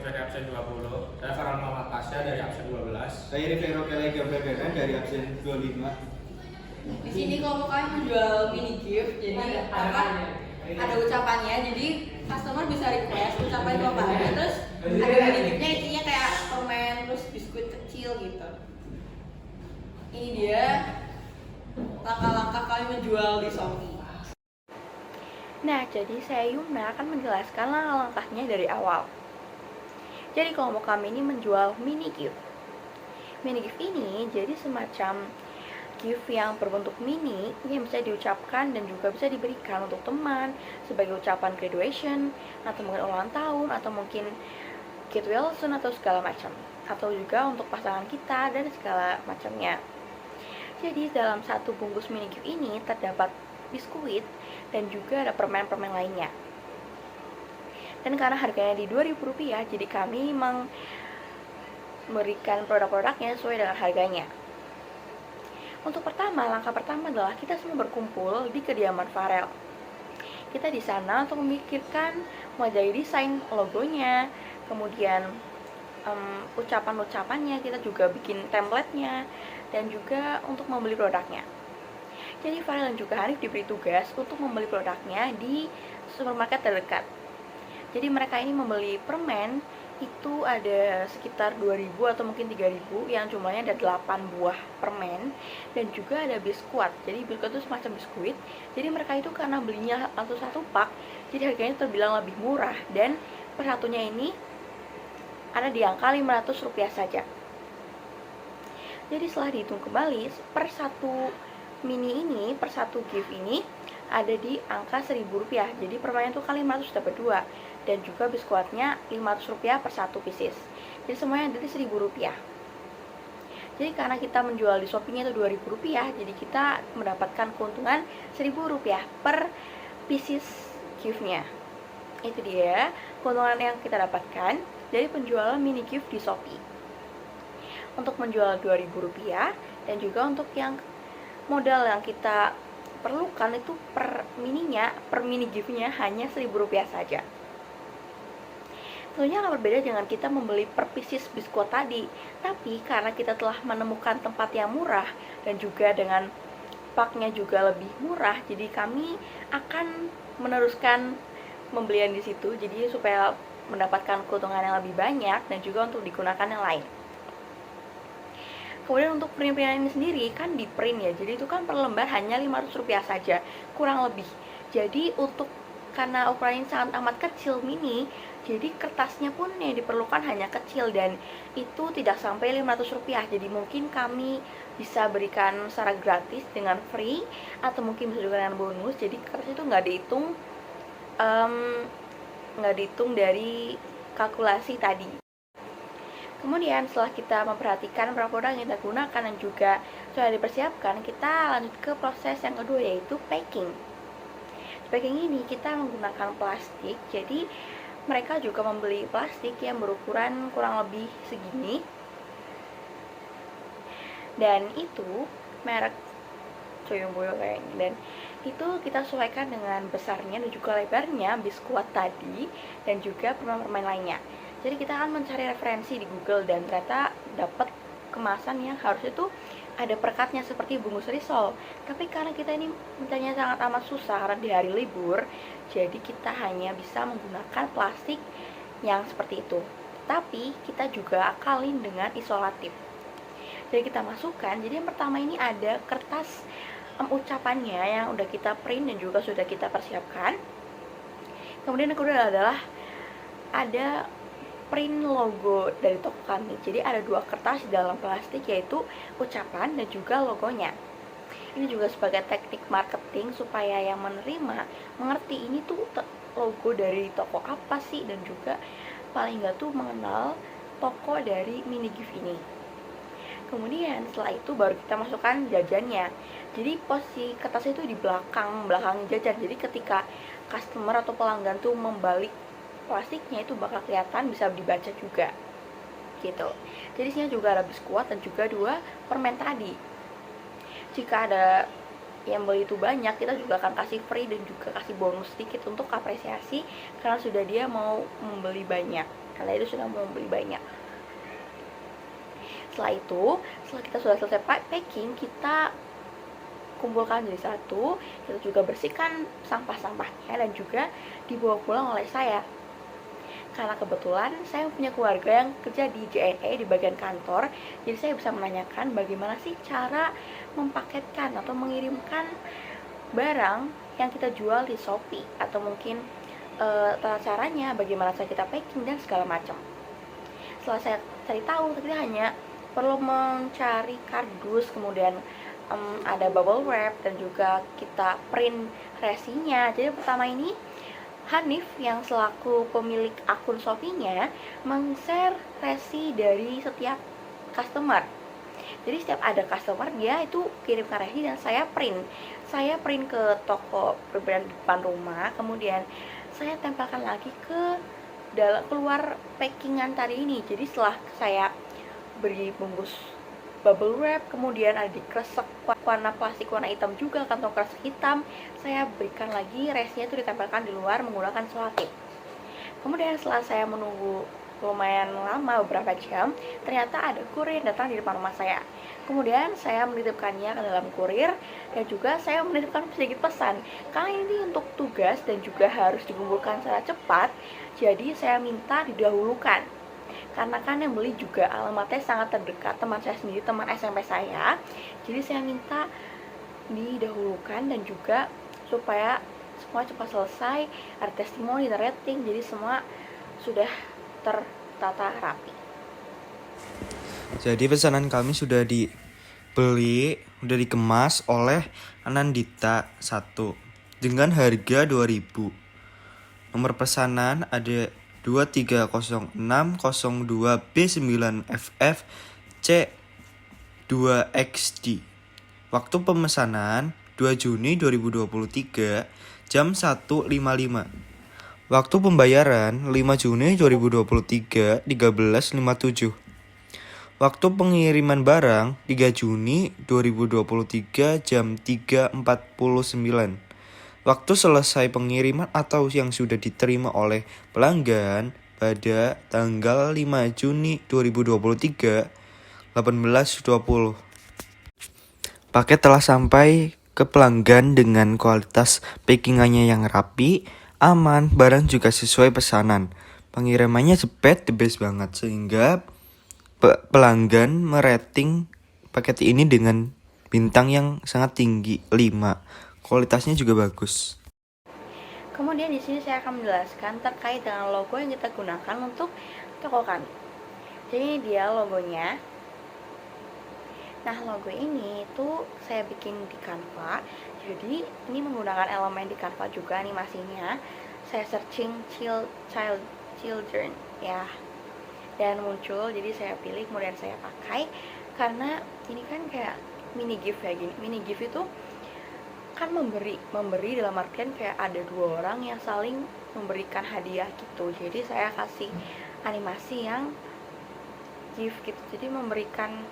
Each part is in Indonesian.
dari absen 20. Saya Farhan Muhammad Tasya dari absen 12. Saya Rivero Kelegio BPN dari absen 25. Di sini kelompok kami menjual mini gift, jadi ada ucapannya, jadi customer bisa request ucapan kelompok kami, terus ada mini giftnya isinya kayak permen, terus biskuit kecil gitu. Ini dia langkah-langkah kami menjual di Shopee. Nah, jadi saya Yumna akan menjelaskan langkah-langkahnya dari awal. Jadi kelompok kami ini menjual mini gift. Mini gift ini jadi semacam gift yang berbentuk mini yang bisa diucapkan dan juga bisa diberikan untuk teman sebagai ucapan graduation atau mungkin ulang tahun atau mungkin get well soon atau segala macam, atau juga untuk pasangan kita dan segala macamnya. Jadi dalam satu bungkus mini gift ini terdapat biskuit dan juga ada permen-permen lainnya. Dan karena harganya di Rp2.000, jadi kami memberikan produk-produknya sesuai dengan harganya. Untuk langkah pertama adalah kita semua berkumpul di kediaman Farel. Kita di sana untuk memikirkan mulai desain logonya, kemudian ucapan-ucapannya, kita juga bikin template-nya, dan juga untuk membeli produknya. Jadi Farel dan juga Hanif diberi tugas untuk membeli produknya di supermarket terdekat. Jadi mereka ini membeli permen itu ada sekitar 2.000 atau mungkin 3.000, yang jumlahnya ada 8 buah permen, dan juga ada biskuit. Jadi biskuit itu semacam biskuit. Jadi mereka itu karena belinya satu pak, jadi harganya terbilang lebih murah, dan per satunya ini ada di angka Rp500 saja. Jadi setelah dihitung kembali, per satu mini ini, per satu gift ini ada di angka Rp1.000. Jadi permennya itu kali 500 dapat 2, dan juga biskuitnya Rp500 per satu pieces. Jadi semuanya ada di Rp1.000. Jadi karena kita menjual di Shopee-nya itu Rp2.000, jadi kita mendapatkan keuntungan Rp1.000 per pieces gift-nya. Itu dia keuntungan yang kita dapatkan dari penjualan mini gift di Shopee. Untuk menjual Rp2.000, dan juga untuk yang modal yang kita perlukan itu per mini gift-nya hanya Rp1.000 saja. Tentunya akan berbeda dengan kita membeli per pieces biskuit tadi, tapi karena kita telah menemukan tempat yang murah dan juga dengan paknya juga lebih murah, jadi kami akan meneruskan pembelian di situ, jadi supaya mendapatkan keuntungan yang lebih banyak dan juga untuk digunakan yang lain. Kemudian untuk print-printan ini sendiri kan di print ya, jadi itu kan per lembar hanya Rp500 saja, kurang lebih. Jadi karena ukurannya sangat amat kecil mini, jadi kertasnya pun yang diperlukan hanya kecil, dan itu tidak sampai Rp500. Jadi mungkin kami bisa berikan secara gratis dengan free, atau mungkin bisa juga dengan bonus. Jadi kertas itu nggak dihitung dari kalkulasi tadi. Kemudian setelah kita memperhatikan berapa produk yang kita gunakan dan juga sudah dipersiapkan, kita lanjut ke proses yang kedua, yaitu packing. Packing ini kita menggunakan plastik, jadi mereka juga membeli plastik yang berukuran kurang lebih segini, dan itu merek Coyomboyo kayaknya, dan itu kita sesuaikan dengan besarnya dan juga lebarnya biskuit tadi dan juga permen-permen lainnya. Jadi kita akan mencari referensi di Google, dan ternyata dapat kemasan yang harusnya tuh ada perkatnya seperti bungkus risol. Tapi karena kita ini mencarinya sangat amat susah karena di hari libur, jadi kita hanya bisa menggunakan plastik yang seperti itu. Tapi kita juga akalin dengan isolatif. Jadi kita masukkan, jadi yang pertama ini ada kertas ucapannya yang udah kita print dan juga sudah kita persiapkan. Kemudian yang kedua adalah ada print logo dari toko kami. Jadi ada 2 kertas di dalam plastik, yaitu ucapan dan juga logonya. Ini juga sebagai teknik marketing supaya yang menerima mengerti ini tuh logo dari toko apa sih, dan juga paling nggak tuh mengenal toko dari mini gift ini. Kemudian setelah itu baru kita masukkan jajannya. Jadi posisi kertas itu di belakang jajan. Jadi ketika customer atau pelanggan tuh membalik plastiknya itu bakal kelihatan, bisa dibaca juga gitu. Jadi sini juga ada biskuit dan juga 2 permen tadi. Jika ada yang beli itu banyak, kita juga akan kasih free dan juga kasih bonus sedikit untuk apresiasi karena sudah dia mau membeli banyak. karena itu sudah mau beli banyak. Setelah kita sudah selesai packing, kita kumpulkan jadi satu, kita juga bersihkan sampah-sampahnya dan juga dibawa pulang oleh saya. Karena kebetulan saya punya keluarga yang kerja di JNE di bagian kantor, jadi saya bisa menanyakan bagaimana sih cara mempaketkan atau mengirimkan barang yang kita jual di Shopee, atau mungkin tata caranya bagaimana cara kita packing dan segala macam. Setelah saya cari tahu, kita hanya perlu mencari kardus, kemudian ada bubble wrap, dan juga kita print resinya. Jadi pertama ini Hanif yang selaku pemilik akun Shopee-nya meng-share resi dari setiap customer. Jadi setiap ada customer dia itu kirimkan resi dan saya print ke toko berbeda depan rumah, kemudian saya tempelkan lagi ke keluar packingan tadi ini. Jadi setelah saya beri bungkus bubble wrap, kemudian ada di kresek warna plastik warna hitam juga, kantong kresek hitam, saya berikan lagi resinya itu ditempelkan di luar menggunakan selotip. Kemudian setelah saya menunggu lumayan lama, beberapa jam, ternyata ada kurir datang di depan rumah saya. Kemudian saya menitipkannya ke dalam kurir dan juga saya menitipkan sedikit pesan, karena ini untuk tugas dan juga harus dikumpulkan secara cepat, jadi saya minta didahulukan. Karena kan yang beli juga alamatnya sangat terdekat, teman saya sendiri, teman SMP saya. Jadi saya minta didahulukan dan juga supaya semua cepat selesai, ada testimoni, ada rating, jadi semua sudah tertata rapi. Jadi pesanan kami sudah dibeli, sudah dikemas oleh Anandita 1 dengan harga 2.000. Nomor pesanan ada 2300602B9FF C2XD. Waktu pemesanan 2 Juni 2023 jam 1.55. Waktu pembayaran 5 Juni 2023 13.57. Waktu pengiriman barang 3 Juni 2023 jam 3.49. Waktu selesai pengiriman atau yang sudah diterima oleh pelanggan pada tanggal 5 Juni 2023 18.20. Paket telah sampai ke pelanggan dengan kualitas packingannya yang rapi, aman, barang juga sesuai pesanan. Pengirimannya the best banget, sehingga pelanggan merating paket ini dengan bintang yang sangat tinggi, 5. Kualitasnya juga bagus. Kemudian di sini saya akan menjelaskan terkait dengan logo yang kita gunakan untuk toko kami. Jadi dia logonya. Nah, logo ini tuh saya bikin di Canva. Jadi ini menggunakan elemen di Canva juga animasinya. Saya searching children ya. Dan muncul, jadi saya pilih kemudian saya pakai karena ini kan kayak mini gift ya gini. Mini gift itu kan memberi dalam artian kayak ada 2 orang yang saling memberikan hadiah gitu. Jadi saya kasih animasi yang gift gitu, jadi memberikan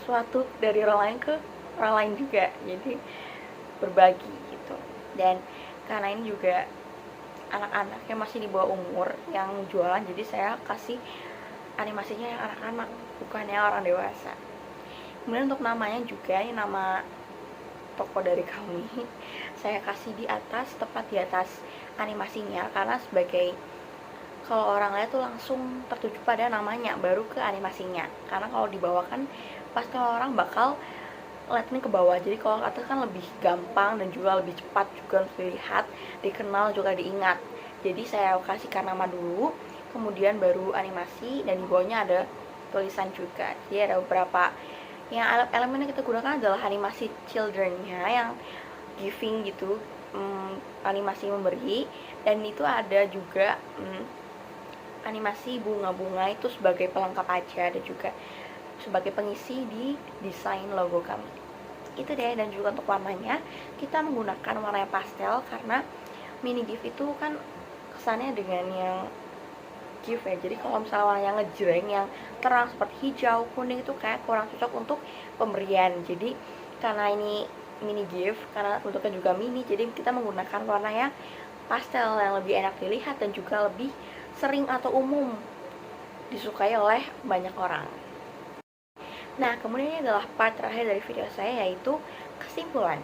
sesuatu dari orang lain ke orang lain juga, jadi berbagi gitu. Dan karena ini juga anak-anak yang masih di bawah umur yang jualan, jadi saya kasih animasinya yang anak-anak, bukannya orang dewasa. Kemudian untuk namanya juga, ini nama toko dari kami, saya kasih di atas, tepat di atas animasinya, karena sebagai kalau orang lihat tuh langsung tertuju pada namanya baru ke animasinya, karena kalau di bawah kan pasti orang bakal lihatnya ke bawah, jadi kalau ke atas kan lebih gampang dan juga lebih cepat juga untuk dilihat, dikenal juga diingat. Jadi saya kasihkan nama dulu, kemudian baru animasi, dan di bawahnya ada tulisan juga. Jadi ada beberapa yang elemen yang kita gunakan adalah animasi children-nya yang giving gitu, animasi memberi, dan itu ada juga animasi bunga-bunga itu sebagai pelengkap aja, dan juga sebagai pengisi di desain logo kami. Itu deh. Dan juga untuk warnanya kita menggunakan warna pastel, karena mini gift itu kan kesannya dengan yang gift ya, jadi kalau misalnya warna yang ngejreng yang terang seperti hijau, kuning itu kayak kurang cocok untuk pemberian. Jadi karena ini mini gift, karena bentuknya juga mini, jadi kita menggunakan warna yang pastel yang lebih enak dilihat dan juga lebih sering atau umum disukai oleh banyak orang. Nah, kemudian ini adalah part terakhir dari video saya, yaitu kesimpulan.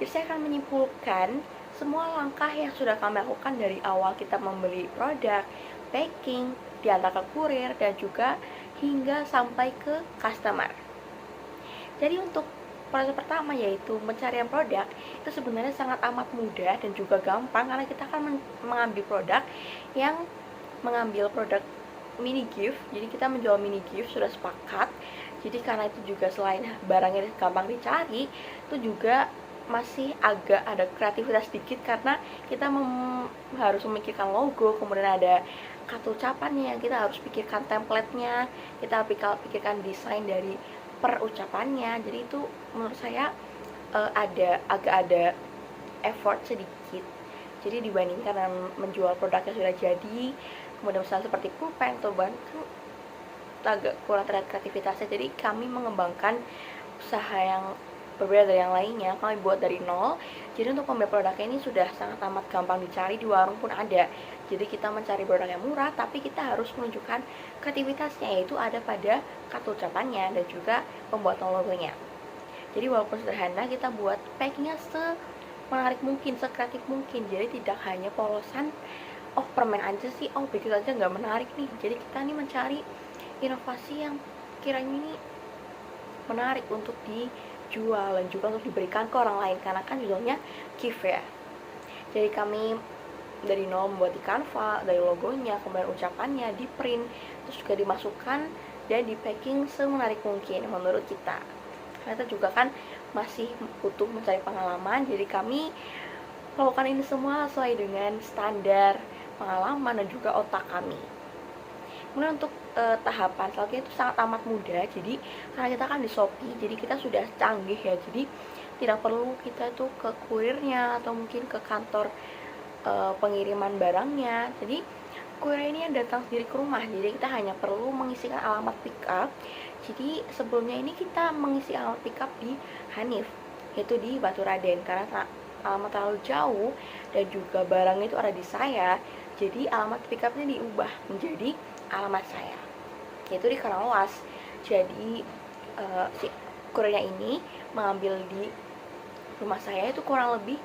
Jadi saya akan menyimpulkan semua langkah yang sudah kami lakukan dari awal kita membeli produk, packing, diantar ke kurir, dan juga hingga sampai ke customer. Jadi untuk proses pertama, yaitu pencarian produk, itu sebenarnya sangat amat mudah dan juga gampang, karena kita akan mengambil produk mini gift. Jadi kita menjual mini gift, sudah sepakat. Jadi karena itu juga selain barangnya gampang dicari, itu juga masih agak ada kreativitas sedikit, karena kita harus memikirkan logo, kemudian ada kata ucapannya, kita harus pikirkan template-nya, kita pikirkan desain dari per ucapannya. Jadi itu menurut saya agak ada effort sedikit. Jadi dibandingkan dengan menjual produk yang sudah jadi, kemudian misalnya seperti pulpen atau bahan, kan agak kurang terlihat kreativitasnya. Jadi kami mengembangkan usaha yang berbeda dari yang lainnya, kami buat dari nol. Jadi untuk membeli produknya ini sudah sangat amat gampang dicari, di warung pun ada. Jadi kita mencari produk yang murah, tapi kita harus menunjukkan kreativitasnya, yaitu ada pada kata ucapannya dan juga pembuatan logonya. Jadi walaupun sederhana, kita buat packingnya semenarik mungkin, sekreatif mungkin. Jadi tidak hanya polosan, oh permen aja sih, oh begitu aja nggak menarik nih. Jadi kita nih mencari inovasi yang kiranya ini menarik untuk dijual dan juga untuk diberikan ke orang lain, karena kan judulnya gift ya. Jadi kami dari nol membuat di Canva, dari logonya, kemudian ucapannya, di print, terus juga dimasukkan dan di packing semenarik mungkin menurut kita. Karena kita juga kan masih butuh mencari pengalaman, jadi kami melakukan ini semua sesuai dengan standar pengalaman dan juga otak kami. Kemudian untuk tahapan selanjutnya itu sangat amat mudah. Jadi karena kita kan di Shopee, jadi kita sudah canggih ya. Jadi tidak perlu kita tuh ke kurirnya atau mungkin ke kantor pengiriman barangnya. Jadi kurir ini datang sendiri ke rumah. Jadi kita hanya perlu mengisikan alamat pick up. Jadi sebelumnya ini kita mengisi alamat pick up di Hanif, yaitu di Batu Raden, karena alamat terlalu jauh dan juga barangnya itu ada di saya. Jadi alamat pick up-nya diubah menjadi alamat saya, yaitu di Karawas. Jadi si kurirnya ini mengambil di rumah saya itu kurang lebih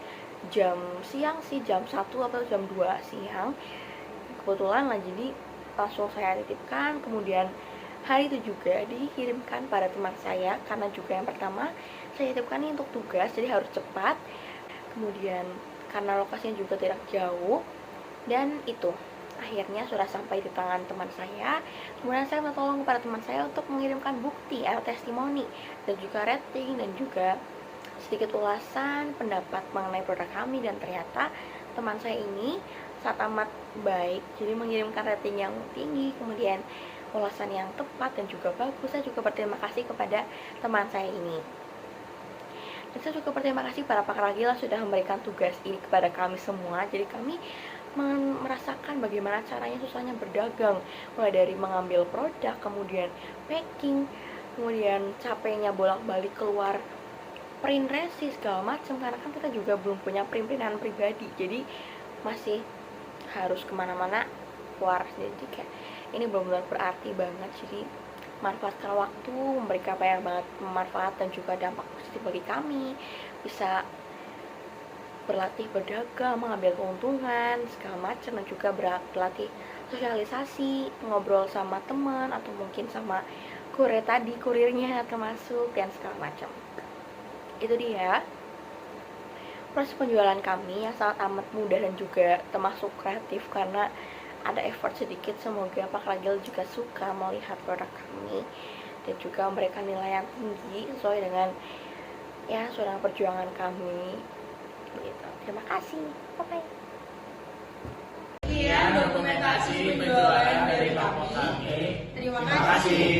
jam siang sih, jam 1 atau jam 2 siang kebetulan lah. Jadi langsung saya titipkan, kemudian hari itu juga dikirimkan pada teman saya, karena juga yang pertama saya titipkan ini untuk tugas, jadi harus cepat. Kemudian karena lokasinya juga tidak jauh, dan itu akhirnya sudah sampai di tangan teman saya. Kemudian saya minta tolong kepada teman saya untuk mengirimkan bukti atau testimoni dan juga rating dan juga sedikit ulasan pendapat mengenai produk kami. Dan ternyata teman saya ini sangat amat baik, jadi mengirimkan rating yang tinggi, kemudian ulasan yang tepat dan juga bagus. Saya juga berterima kasih kepada teman saya ini. Dan saya juga berterima kasih para pakar Agila sudah memberikan tugas ini kepada kami semua. Jadi kami merasakan bagaimana caranya susahnya berdagang, mulai dari mengambil produk, kemudian packing, kemudian capeknya bolak-balik keluar print resi segala macam, karena kan kita juga belum punya printan pribadi, jadi masih harus kemana-mana keluar. Jadi kayak ini benar-benar berarti banget. Jadi manfaatkan waktu, memberikan banyak banget manfaat dan juga dampak positif bagi kami, bisa berlatih berdagang, mengambil keuntungan segala macam, dan juga berlatih sosialisasi, ngobrol sama teman atau mungkin sama kurirnya termasuk, dan segala macam. Itu dia proses penjualan kami yang sangat amat mudah dan juga termasuk kreatif karena ada effort sedikit. Semoga Pak Ragil juga suka melihat produk kami dan juga memberikan nilai yang tinggi sesuai dengan ya sudah perjuangan kami. Gitu. Terima kasih. Bye-bye. Sekian dokumentasi penjualan dari kami. Terima kasih.